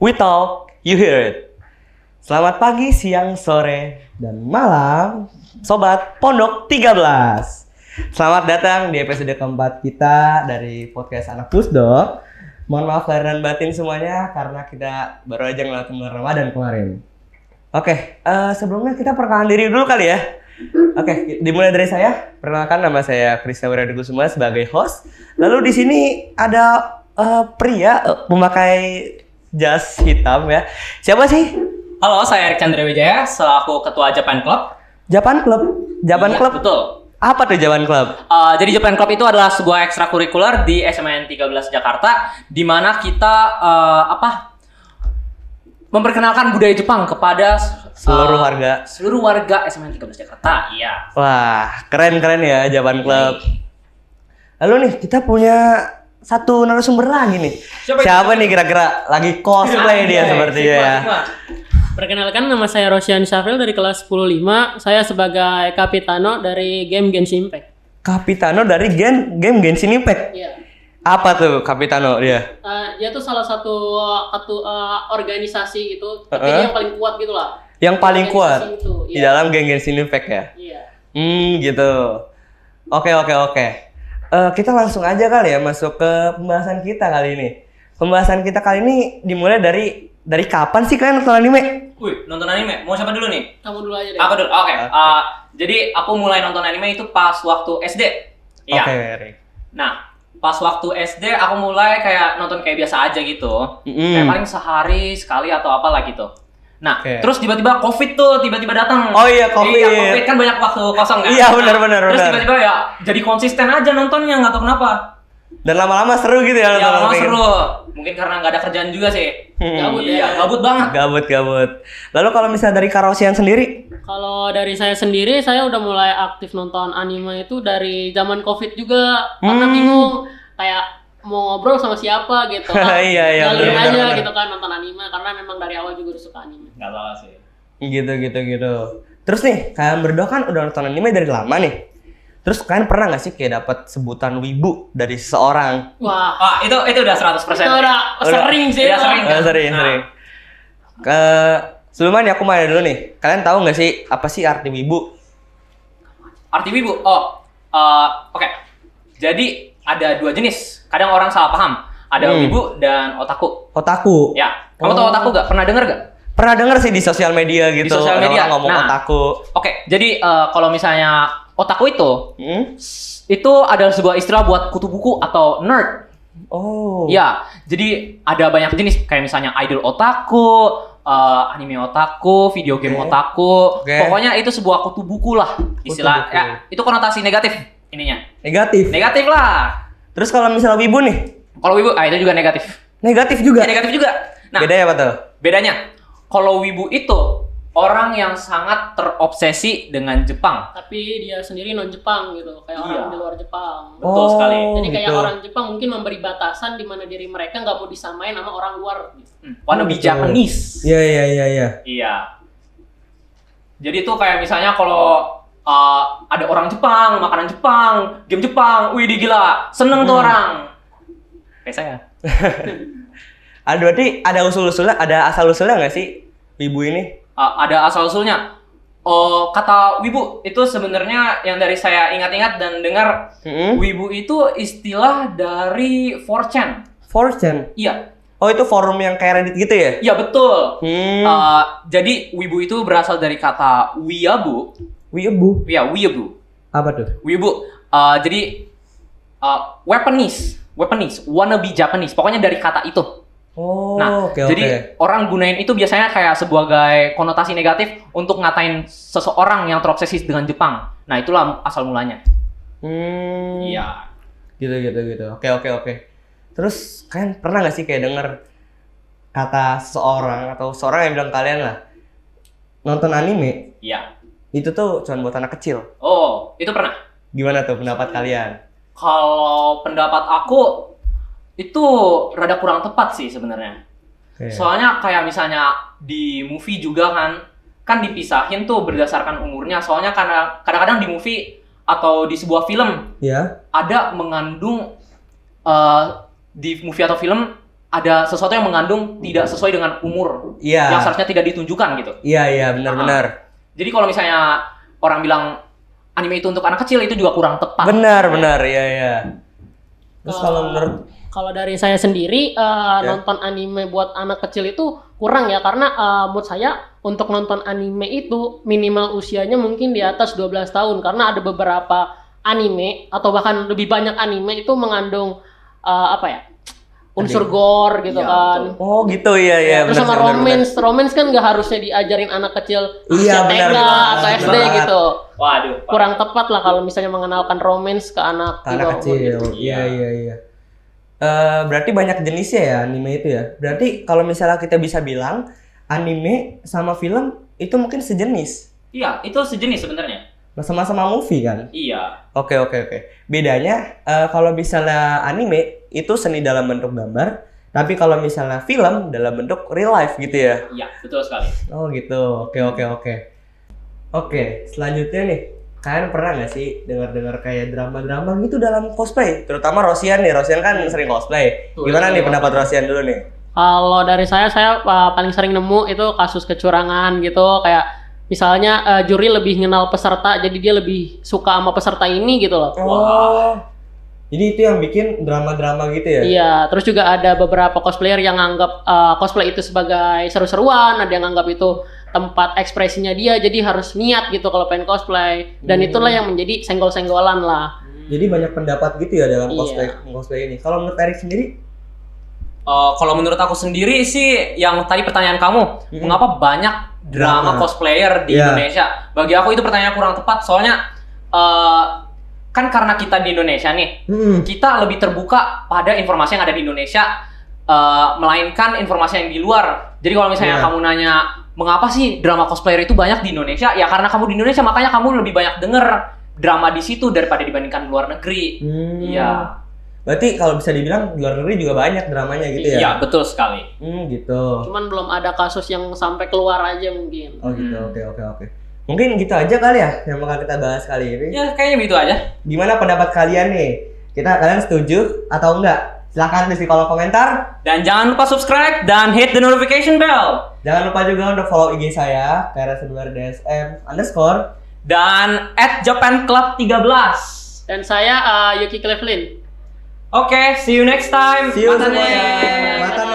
We talk, you hear it. Selamat pagi, siang, sore, dan malam, Sobat Pondok 13. Selamat datang di episode keempat kita dari podcast Anak Pusdok. Mohon maaf lahir dan batin semuanya karena kita baru aja ngelakuin bulan Ramadan kemarin. Oke, sebelumnya kita perkenalan diri dulu kali ya. Oke, dimulai dari saya. Perkenalkan, nama saya Krisna Wiradikusuma sebagai host. Lalu di sini ada pria memakai jas hitam ya. Siapa sih? Halo, saya Erik Chandra Wijaya, selaku Ketua Japan Club. Japan Club? Japan Iya, Club? Betul. Apa tuh Japan Club? Jadi Japan Club itu adalah sebuah ekstrakurikuler di SMAN 13 Jakarta, di mana kita memperkenalkan budaya Jepang kepada seluruh warga SMAN 13 Jakarta. Iya. Wah, keren-keren ya Japan Club. Lalu nih, kita punya satu narasumber lagi nih. Siapa nih kira-kira? Lagi cosplay dia sepertinya ya. Perkenalkan, nama saya Rosyan Syafril dari kelas 10-5. Saya sebagai Kapitano dari game Genshin Impact. Kapitano dari game Genshin Impact? Iya. Apa tuh Kapitano dia? Dia tuh salah satu organisasi gitu, tapi dia yang paling kuat gitu lah. Yang paling kuat itu, di dalam game Genshin Impact ya? Iya. Gitu. Oke. Kita langsung aja kali ya masuk ke pembahasan kita kali ini. Pembahasan kita kali ini dimulai dari kapan sih kalian nonton anime? Wih, nonton anime. Mau siapa dulu nih? Kamu dulu aja deh. Aku dulu. Oke. Jadi aku mulai nonton anime itu pas waktu SD. Iya. Oke, Erik. Nah, pas waktu SD aku mulai kayak nonton kayak biasa aja gitu. Kayak paling sehari sekali atau apalah gitu. Nah, terus tiba-tiba COVID tuh tiba-tiba datang. Oh iya, COVID. Iya, COVID kan banyak waktu kosong kan. Iya, benar. Terus tiba-tiba ya jadi konsisten aja nontonnya, nggak tahu kenapa. Dan lama-lama seru gitu ya? Ya, lama seru. Mungkin karena nggak ada kerjaan juga sih. Gabut ya, gabut banget. Gabut. Lalu kalau misalnya dari Karosian sendiri? Kalau dari saya sendiri, saya udah mulai aktif nonton anime itu dari zaman COVID juga. Karena bingung kayak mau ngobrol sama siapa gitu kan. Iya, Ngalir benar, aja benar. gitu kan nonton anime, karena memang dari awal juga udah suka anime. Nggak salah sih. Gitu. Terus nih, kalian berdua kan udah nonton anime dari lama nih. Terus kalian pernah gak sih kayak dapat sebutan wibu dari seseorang? Wah, itu udah 100%. itu udah sering sih. Udah sering. Sering. Sebelumnya nih aku mau nanya dulu nih. Kalian tahu gak sih apa sih arti wibu? Arti wibu? Oke. Jadi ada dua jenis. Kadang orang salah paham. Ada wibu dan otaku. Otaku? Ya. Kamu tahu otaku gak? Pernah denger gak? Pernah denger sih di sosial media gitu. Di sosial media. Orang ngomong otaku. Oke. Jadi kalau misalnya otaku itu adalah sebuah istilah buat kutu buku atau nerd. Oh. Ya. Jadi ada banyak jenis. Kayak misalnya idol otaku, anime otaku, video game otaku. Pokoknya itu sebuah kutu buku lah istilah. Buku. Ya, itu konotasi negatif ininya. Negatif lah. Terus kalau misalnya wibu nih? Kalau wibu, itu juga negatif. Negatif juga? Ya, negatif juga. Nah, bedanya apa tuh? bedanya, kalau wibu itu orang yang sangat terobsesi dengan Jepang. Tapi dia sendiri non Jepang gitu, kayak orang di luar Jepang. Betul sekali. Jadi kayak gitu. orang Jepang mungkin memberi batasan di mana diri mereka nggak mau disamain sama orang luar. Wannabe Japanese. Iya. Iya. Jadi tuh kayak misalnya kalau ada orang Jepang, makanan Jepang, game Jepang, wih gila, seneng tuh orang. Kayak saya. Berarti ada asal-usulnya nggak sih wibu ini? Ada asal-usulnya. Kata wibu itu sebenarnya yang dari saya ingat-ingat dan dengar, wibu itu istilah dari 4chan. 4chan? Iya. Oh, itu forum yang kayak Reddit gitu ya? Iya, betul. Jadi wibu itu berasal dari kata weeaboo. Weeaboo? Iya, weeaboo. Apa tuh? Weeaboo. Jadi weaponist, wannabe Japanese. Pokoknya dari kata itu. Oh, nah, jadi orang gunain itu biasanya kayak sebagai konotasi negatif untuk ngatain seseorang yang terobsesi dengan Jepang. Nah, itulah asal mulanya. Iya. Gitu. Oke. Terus kalian pernah nggak sih kayak denger kata seseorang atau seorang yang bilang kalian lah nonton anime Iya. itu tuh cuma buat anak kecil. Oh, itu pernah. Gimana tuh pendapat kalian? Kalau pendapat aku itu rada kurang tepat sih sebenarnya. Oke. Soalnya kayak misalnya di movie juga kan dipisahin tuh berdasarkan umurnya. Soalnya karena kadang-kadang di movie atau di sebuah film Ya. ada mengandung di movie atau film ada sesuatu yang mengandung tidak sesuai dengan umur Iya. yang seharusnya tidak ditunjukkan gitu. Iya, benar-benar. Jadi kalau misalnya orang bilang anime itu untuk anak kecil itu juga kurang tepat. Benar, iya. Terus kalau menurut Kalau dari saya sendiri nonton anime buat anak kecil itu kurang ya, karena menurut saya untuk nonton anime itu minimal usianya mungkin di atas 12 tahun, karena ada beberapa anime atau bahkan lebih banyak anime itu mengandung unsur gore gitu Iya, kan. oh gitu iya Terus sama romance kan nggak harusnya diajarin anak kecil Iya, usia benar, TK benar, atau benar SD banget. gitu. Waduh. Kurang tepat lah kalau misalnya mengenalkan romance ke anak di anak bawah umur kecil. gitu. Iya. Berarti banyak jenisnya ya anime itu ya. Berarti kalau misalnya kita bisa bilang anime sama film itu mungkin sejenis. Iya, itu sejenis sebenarnya. Sama-sama movie kan? Iya. Oke. Bedanya kalau misalnya anime itu seni dalam bentuk gambar, tapi kalau misalnya film dalam bentuk real life gitu ya. Iya, betul sekali. Oh gitu. Oke, selanjutnya nih. Kalian pernah nggak sih dengar-dengar kayak drama-drama gitu dalam cosplay? Terutama Rosian nih. Rosian kan sering cosplay. Gimana nih pendapat Rosian dulu nih? Kalau dari saya paling sering nemu itu kasus kecurangan gitu, kayak misalnya juri lebih kenal peserta, jadi dia lebih suka sama peserta ini gitu loh. Oh. Jadi itu yang bikin drama-drama gitu ya? Iya, terus juga ada beberapa cosplayer yang anggap cosplay itu sebagai seru-seruan, ada yang anggap itu tempat ekspresinya dia, jadi harus niat gitu kalau pengen cosplay. Dan itulah yang menjadi senggol-senggolan lah. Jadi banyak pendapat gitu ya dalam Iya. cosplay ini. Kalau menurut Erik sendiri? Kalau menurut aku sendiri sih, yang tadi pertanyaan kamu, mengapa banyak drama Drama. cosplayer di Iya. Indonesia? Bagi aku itu pertanyaan kurang tepat, soalnya kan karena kita di Indonesia nih, kita lebih terbuka pada informasi yang ada di Indonesia, melainkan informasi yang di luar. Jadi kalau misalnya Iya. kamu nanya, mengapa sih drama cosplayer itu banyak di Indonesia? Ya karena kamu di Indonesia, makanya kamu lebih banyak denger drama di situ daripada dibandingkan di luar negeri. Iya. Berarti kalau bisa dibilang di luar negeri juga banyak dramanya gitu ya? Iya, betul sekali. Gitu. Cuman belum ada kasus yang sampai keluar aja mungkin. Oh gitu, oke. Mungkin gitu aja kali ya yang bakal kita bahas kali ini. Ya, kayaknya begitu aja. Gimana pendapat kalian nih? Kalian setuju atau enggak? Silahkan tulis di kolom komentar. Dan jangan lupa subscribe dan hit the notification bell. Jangan lupa juga untuk follow IG saya, @DSM_. Dan @JapanClub13. Dan saya Yuki Cleveland. Oke, see you next time. See you Matane. semuanya. Matane.